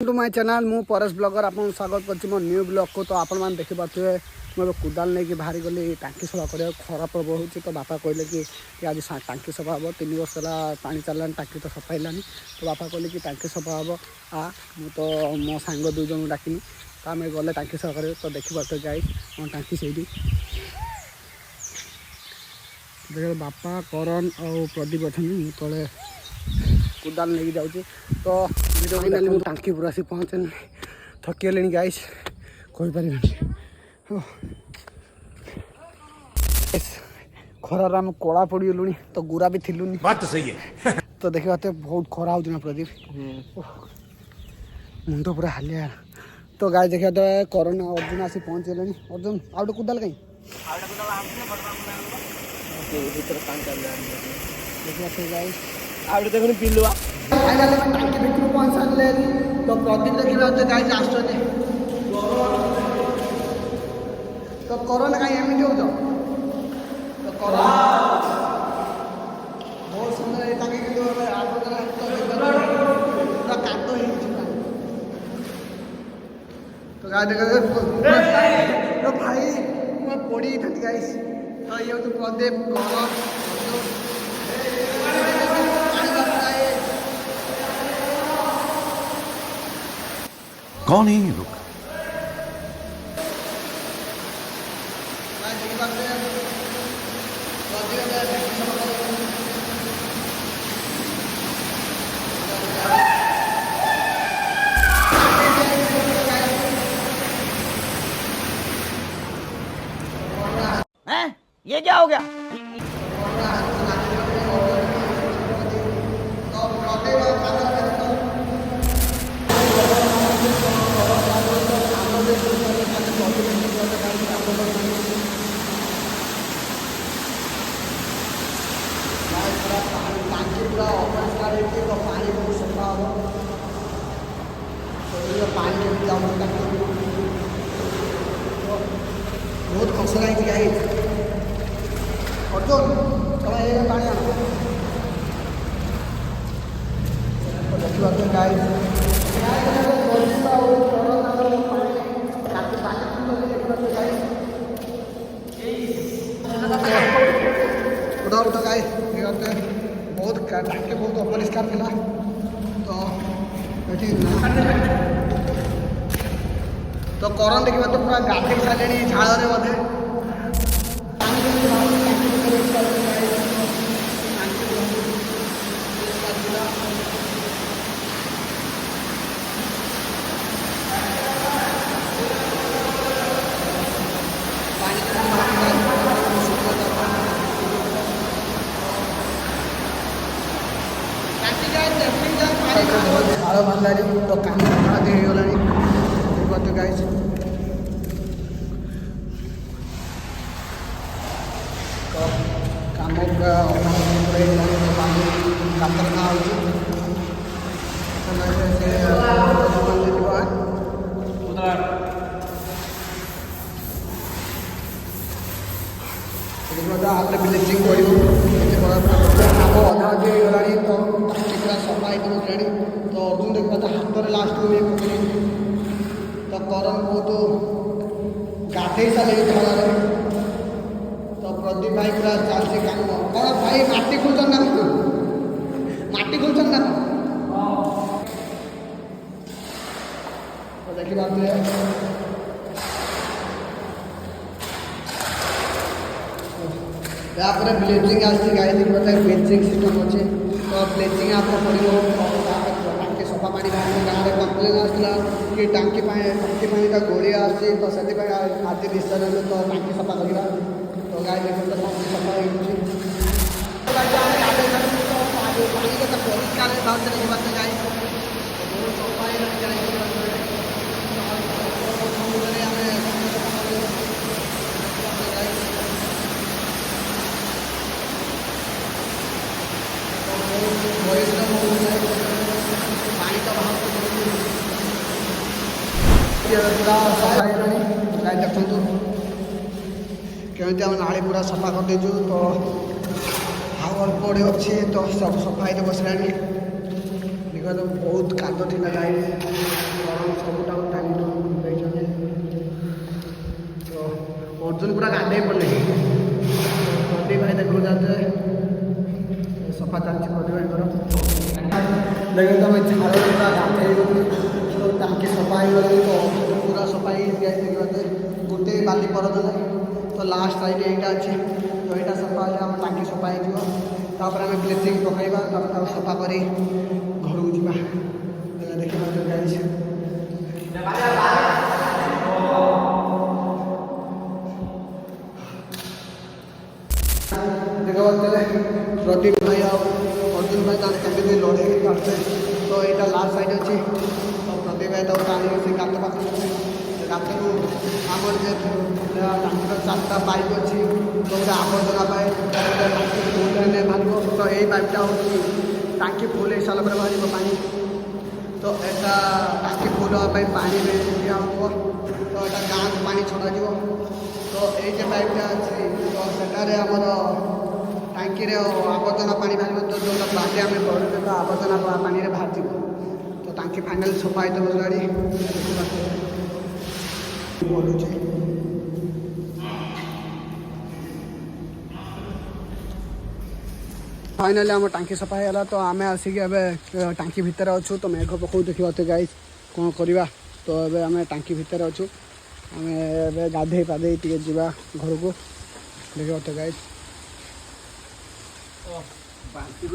To my channel मु Paresh blogger आपन स्वागत करछि मो न्यू ब्लॉग को। तो आपण मान देखि पाथुए मैं कुदाल नहीं कि बाहरी गली टांकी सफा कर खरा प्रबल हो। तो बापा कहले कि आज टांकी सफा हम 3 वर्ष है पानी चलानी टांकी तो सफा है। तो बापा कहले कि टांकी सफा हम आ मु तो मो सांग 2 जन डाकिनी तो आम गले टांकी सफा कर। तो देखी पारे गाई मो टांकी से देख बापा करण और प्रदीप अच्छा तले कुदाल नहीं जाऊँगी। तो वीडियो बनाली टांकी पूरा सी पहुँचे थकी गाइस कहीपर खरार आम कला पड़गलु तो गुरा भी थिलुनी बात तो सही है। तो देखा बहुत खरा हो प्रदीप मुंड पूरा हालिया। तो गाय देखा तो करण अर्जुन आसी पहुँच गले। अर्जुन आउटे कुदाल कहीं देखिए गाय आउटे देखो पिलुआ टांकी भितर पहुँच सारे। तो प्रदीप देखिए गाय आस तो करोना कहीं एमती हो तो करोना बहुत सुंदर टांकी पूरा काद तो गाय देख भाई मैं पड़ी था गाइस। तो ये तो प्रदीप करण कौन है ये लोग? ये क्या हो गया? टांकी पूरा अपरिष्कार तो पानी बहुत सफा हम तो पानी केमी जाऊँ टांकी बहुत कष्ट लगी गाई। अर्जुन चला ये पानी आना देखिए गाई उठा उठा गाई बहुत टांकी बहुत अपरिष्कार था। तो तो करण देखा तो पूरा गाधे सारे झाड़े बोधे झाड़ बांधा तो कम हाथ होगला देखते गाइस। तो कम पूरा कातरना हाथ ब्लीचिंग अधा अधी होगा तो टांकी पूरा सफा है। तो अर्जुन देखा हाथ में लास्ट को तो करण बहुत गाधे सारे झाड़े। तो प्रदीप भाई पूरा चलती काम कौन भाई माटी खोलचन ना माटी खोलचन ना तो देखी बात यापर ब्लीचिंग आसी गाई देखिए ब्लीचिंग सिस्टम अच्छे। तो ब्लीचिंग आप पड़ो टांकी सफा पानी गाँव में कम्प्लेन आसला कि टांकी टांकी का गोलिया आसी तो से आज निश्चय तो टांकी सफा करवा। तो गाय देखो तो टांकी सफा हो परिष्कार भाव से देखा गाई पानी तो बाहर पूरा सफा गाय देखु केमी नाली पूरा सफा कर देचु। तो हाउ अल्प अच्छे तो सब सफाई बसला बहुत काद थी गाई ସବୁଟାକୁ ଟାଣି ଦେଇଛନ୍ତି। ତ ଅର୍ଜୁନ ପୁରା ଗାଧେଇ ପଡ଼ିଲେ ପ୍ରଦୀପ ଭାଇ ଦେଖୁ ଯାଉଥିଲେ ସଫା ଚାଲିଛି ପ୍ରଦୀପ ଭାଇଙ୍କର। ଦେଖନ୍ତୁ ଆମେ ଝାଳ ପୁରା ଗାଧେଇ ଗଲୁ ତ ଟାଙ୍କି ସଫା ହେଇଗଲାଣି। ତ ପୁରା ସଫା ହେଇଯାଇଛି ଗୋଟେ ବାଲି ପରଦ ନାହିଁ। ତ ଲାଷ୍ଟ ସାଇଡ୍ ଏଇଟା ଅଛି। ତ ଏଇଟା ସଫା ହେଲେ ଆମ ଟାଙ୍କି ସଫା ହେଇଯିବ। ତାପରେ ଆମେ ବ୍ଲିଚିଂ ପକାଇବା ତାପରେ ତାକୁ ସଫା କରି ଘରକୁ ଯିବା। ଦେଖିପାରୁଛ ଗାଇସ୍ देखते प्रदीप भाई और अर्जुन भाई ताने केମିତି ଲଢ଼େଇ ପାରୁଛେ। ତ ଏଇଟା ଲାଷ୍ଟ ସାଇଡ୍ ଅଛି। ତ ପ୍ରଦୀପ ଭାଇ ତାକୁ ଟାଣିକି ସେ ଗାତ ପାଖକୁ ଗାତକୁ ଆମର ଯେ ଟାଙ୍କିର 4ଟା ପାଇପ୍ ଅଛି। ତ ଗୋଟେ ଆବର୍ଜନା ପାଇପ୍ ଟାଙ୍କି ଫୁଲ୍ ହେଲେ ବାହାରିବ। ତ ଏଇ ପାଇପ୍ଟା ହେଉଛି ଟାଙ୍କି ଫୁଲ୍ ହେଇସାରିଲା ପରେ ବାହାରିବ ପାଣି। ତ ଏଇଟା ଟାଙ୍କି ଫୁଲ୍ ହେବା ପାଇଁ ପାଣି ଦିଆହେବ। ତ ଏଇଟା ଗାଁକୁ ପାଣି ଛଡ଼ାଯିବ। ତ ଏଇ ଯେ ପାଇପ୍ଟା ଅଛି ତ ସେଠାରେ ଆମର ଟାଙ୍କିରେ ଆବର୍ଜନା ପାଣି ବାହାରିବ। ତ ଯେଉଁଟା ବାଲି ଆମେ କରୁଛେ ତ ଆବର୍ଜନା ପାଣିରେ ବାହାରିଯିବ। ତ ଟାଙ୍କି ଫାଇନାଲ୍ ସଫା ହେଇଥିବ ଗାଡ଼ି ବଢ଼ୁଛି। फाइनाली आम टांकी सफा होगा। तो आम आसिक टांकी भितर अच्छु। तो मेघ पकाऊ देखा गाइस कौन करवा। तो ये आम टांकी भितर अच्छु। आम गाधे पाधे टे जा घर को देखा गाइस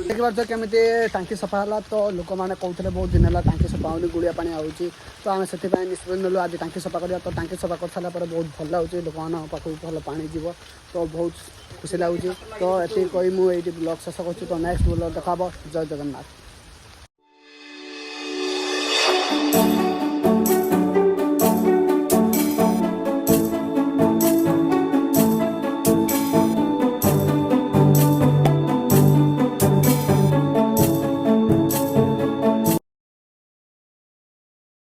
देखिए केमी टांकी सफा है। तो लोक मैंने कहते बहुत दिन है टांकी सफा होनी गुड़िया पानी आऊँगी। तो आम से निष्पत्ति नेलु आज टांकी सफा करा। तो टांकी सफा कर सारा बहुत भल लगे लोक पाक भल पानी जीव। तो बहुत खुशी लगुच। तो ये कही मुझे ब्लॉग शेष कर। तो नेक्स्ट ब्लॉग देखा जय जगन्नाथ।